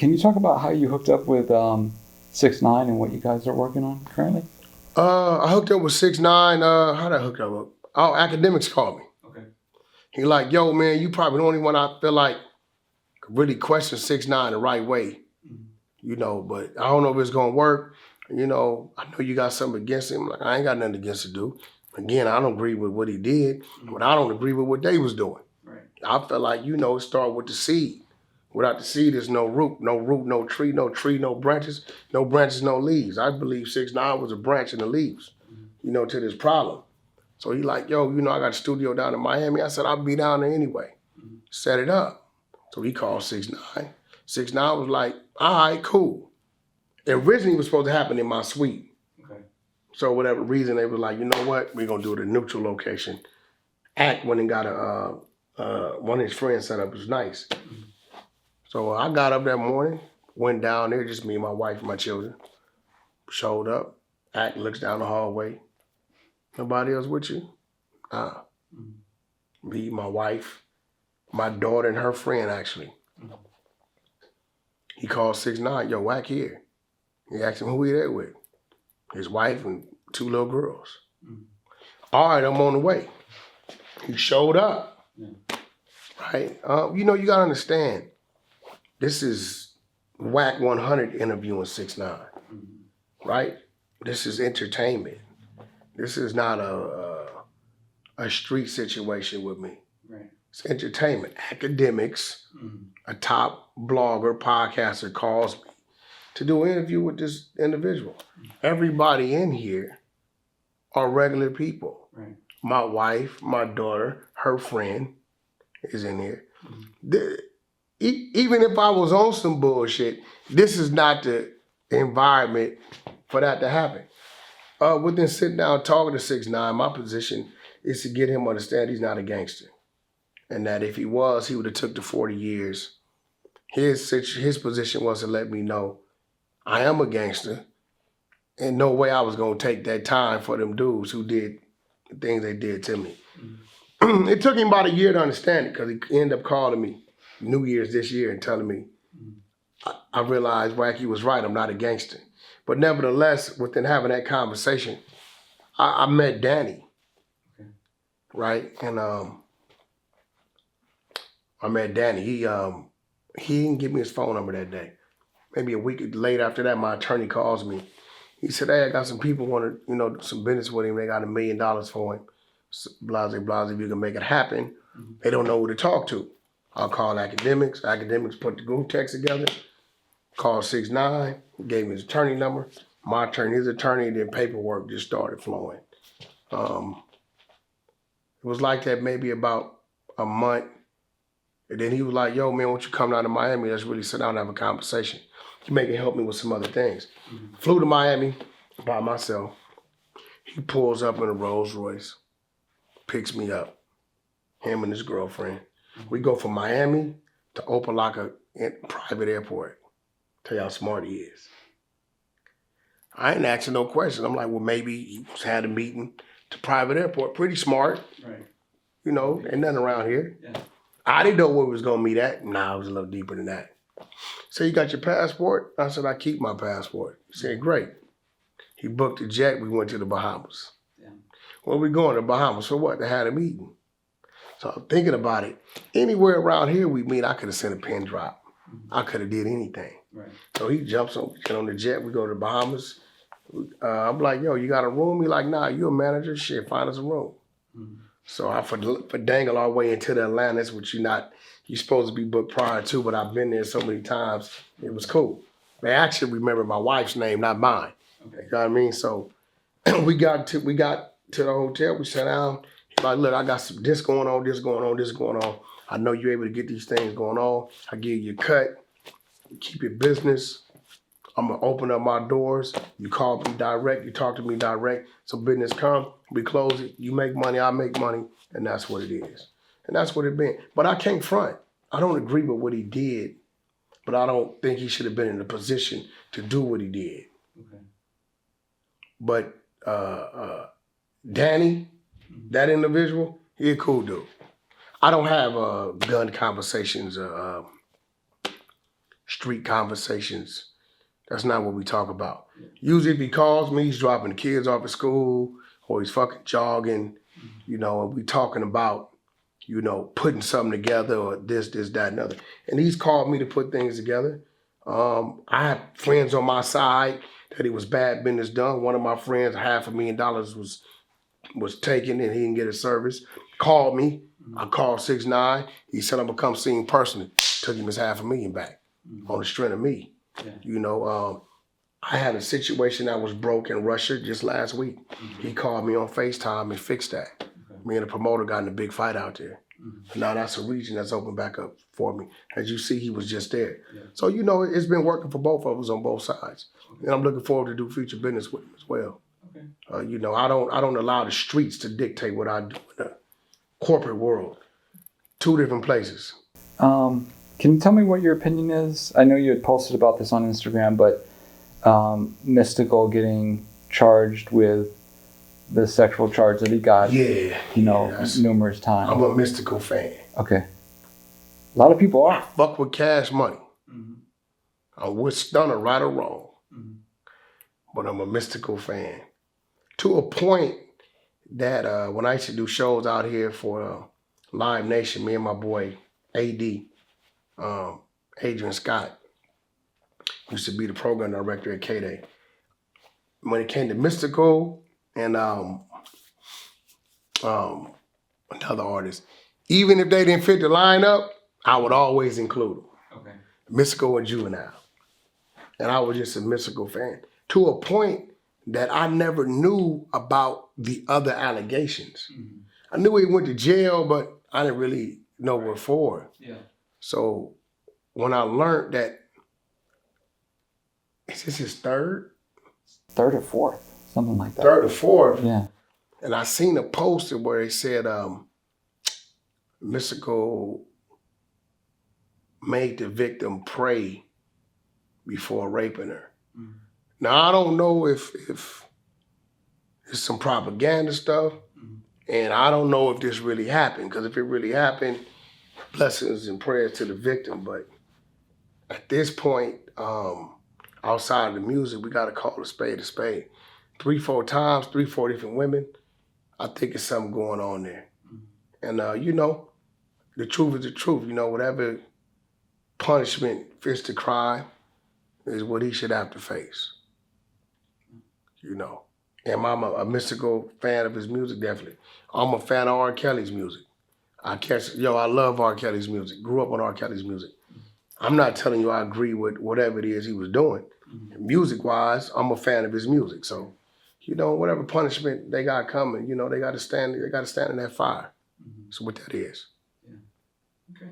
Can you talk about how you hooked up with 6ix9ine and what you guys are working on currently? I hooked up with 6ix9ine. How'd I hook up? Oh, academics called me. Okay. He like, yo, man, you probably the only one I feel like could really question 6ix9ine the right way. You know, but I don't know if it's gonna work. You know, I know you got something against him. Like, I ain't got nothing against the dude. Again, I don't agree with what he did, but I don't agree with what they was doing. Right. I felt like, you know, start with the seed. Without the seed, there's no root, no tree, no branches, no leaves. I believe 6ix9ine was a branch in the leaves, you know, to this problem. So he like, yo, you know, I got a studio down in Miami. I said, I'll be down there anyway. Set it up. So he called 6ix9ine. 6ix9ine was like, all right, cool. Originally, it was supposed to happen in my suite. Okay. So whatever reason, they were like, you know what? We're going to do it at a neutral location. Wack went and got one of his friends set up. It was nice. So I got up that morning, went down there, just me, my wife, and my children. Showed up. Wack looks down the hallway. Nobody else with you? Me, my wife, my daughter, and her friend, actually. He called 6ix9ine, yo, Wack here. He asked him who he there with. His wife and 2 little girls. All right, I'm on the way. He showed up. Right? You know, you got to understand, this is Wack 100 interviewing 6ix9ine. Right? This is entertainment. This is not a street situation with me. Right. It's entertainment. Academics, a top blogger, podcaster calls me to do an interview with this individual. Everybody in here are regular people. Right. My wife, my daughter, her friend is in here. Even if I was on some bullshit, this is not the environment for that to happen. Within sitting down talking to 6ix9ine, my position is to get him to understand he's not a gangster. And that if he was, he would have took the 40 years. His position was to let me know I am a gangster, and no way I was gonna take that time for them dudes who did the things they did to me. It took him about a year to understand it because he ended up calling me New Year's this year and telling me, I realized Wacky was right, I'm not a gangster. But nevertheless, within having that conversation, I met Danny, right? And I met Danny. He didn't give me his phone number that day. Maybe a week later after that, my attorney calls me. He said, hey, I got some people want to, you know, do some business with him. They got $1 million for him. Blase, if you can make it happen. They don't know who to talk to. I'll call academics. Academics put the group text together. Called 6ix9ine. Gave me his attorney number. My attorney, his attorney, then paperwork just started flowing. It was like that maybe about a month. And then he was like, yo, man, why don't you come down to Miami? Let's really sit down and have a conversation. He may help me with some other things. Flew to Miami by myself. He pulls up in a Rolls Royce, picks me up, him and his girlfriend. We go from Miami to Opelika private airport. Tell you how smart he is. I ain't asking no questions. I'm like, well, maybe he had a meeting to private airport. Pretty smart. Right. You know, ain't nothing around here. Yeah. I didn't know where we was gonna meet at. Nah, it was a little deeper than that. So you got your passport? I said, I keep my passport. He said, great. He booked a jet. We went to the Bahamas. Yeah. Where we going to the Bahamas? For what? They had a meeting. So I'm thinking about it. Anywhere around here we meet, I could have sent a pin drop. I could have did anything. Right. So he jumps on the jet. We go to the Bahamas. I'm like, yo, you got a room? He like, nah, you a manager? Shit, find us a room. So I for dangle our way into the Atlantis, which you're supposed to be booked prior to, but I've been there so many times, it was cool. They actually remember my wife's name, not mine. Okay. You know what I mean? So we got to the hotel, we sat down. He's like, look, I got this going on. I know you're able to get these things going on. I give you a cut, keep your business. I'm gonna open up my doors. You call me direct, you talk to me direct. So business come, we close it, you make money, I make money, and that's what it is. And that's what it been. But I can't front. I don't agree with what he did, but I don't think he should have been in a position to do what he did. Okay. But Danny, that individual, he a cool dude. I don't have gun conversations, street conversations. That's not what we talk about. Usually if he calls me, he's dropping the kids off at school or he's fucking jogging, you know, and we talking about, you know, putting something together or this, that, and other. And he's called me to put things together. I have friends on my side that it was bad business done. One of my friends, $500,000 was taken and he didn't get his service. Called me. I called 6ix9ine. He said I'm gonna come see him personally. Took him his $500,000 back on the strength of me. Yeah. You know, I had a situation that was broke in Russia just last week. He called me on FaceTime and fixed that. Me and the promoter got in a big fight out there. Now that's a region that's opened back up for me. As you see, he was just there. Yeah. So, you know, it's been working for both of us on both sides. And I'm looking forward to do future business with him as well. Okay. You know, I don't allow the streets to dictate what I do in the corporate world. Two different places. Can you tell me what your opinion is? I know you had posted about this on Instagram, but Mystikal getting charged with the sexual charge that he got, Yeah. you know, numerous times. I'm a Mystikal fan. Okay. A lot of people are. Fuck with Cash Money. I'm with Stunner, right or wrong. But I'm a Mystikal fan. To a point that when I used to do shows out here for Live Nation, me and my boy AD, Adrian Scott, used to be the program director at K-Day. When it came to Mystikal and another artist, even if they didn't fit the lineup, I would always include them. Okay. Mystikal and Juvenile. And I was just a Mystikal fan. To a point that I never knew about the other allegations. I knew he went to jail, but I didn't really know what for. Yeah. So when I learned that, is this his third or fourth, something like that. Third or fourth. Yeah. And I seen a poster where it said Mystikal made the victim pray before raping her. Now, I don't know if it's some propaganda stuff, and I don't know if this really happened, because if it really happened, blessings and prayers to the victim. But at this point, outside of the music, we got to call a spade a spade. 3-4 times, 3-4 different women, I think it's something going on there. And, you know, the truth is the truth. You know, whatever punishment fits the crime is what he should have to face. You know. Am I a Mystikal fan of his music? Definitely. I'm a fan of R. Kelly's music. I love R. Kelly's music. Grew up on R. Kelly's music. I'm not telling you I agree with whatever it is he was doing. Music-wise, I'm a fan of his music. So, you know, whatever punishment they got coming, you know, they got to stand in that fire. So what that is. Yeah. Okay.